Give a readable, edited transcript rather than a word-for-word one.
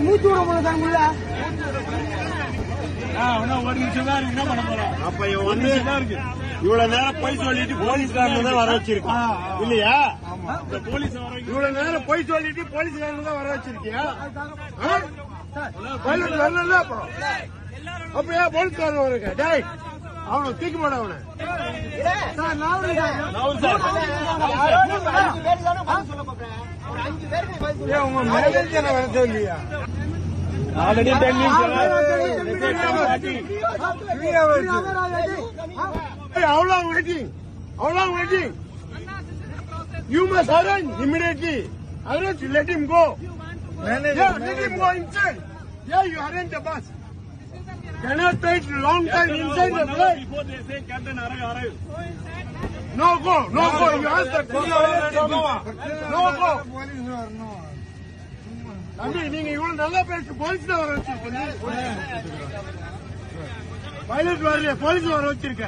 மூச்சு விட போல சார் உள்ள. ஒரு நிமிஷம் தான் என்ன பண்ண போறோம். அப்ப இவன் வந்து இவ்வளவு நேரம் பொய் சொல்லிட்டு போலீஸ்காரன் தான் வர வச்சிருக்கான் இல்லையா? போலீஸ் இவ்வளவு நேரம் பொய் சொல்லிட்டு போலீஸ்காரன் தான் வர வச்சிருக்கியா? பைலட் வரல அப்புறம் அப்படியே போலீஸ்காரன் வருங்க. டேய் அவனை தூக்கி போட அவனை. உங்க மேனேஜர் வர சொல்லியா? Already 10 minutes. How long waiting? How long waiting? You must arrange immediately. Arrange, let him go. Yeah, let him go inside. Yeah, you arrange the bus. Cannot wait long time inside the flight. Before they say Captain arrive. No go, no go. You ask that. No go. தம்பி நீங்க இவ்வளவு நல்லா பேசு. Police தான் வர வச்சிருக்கீங்க. Pilot வரல, police வர வச்சிருக்க.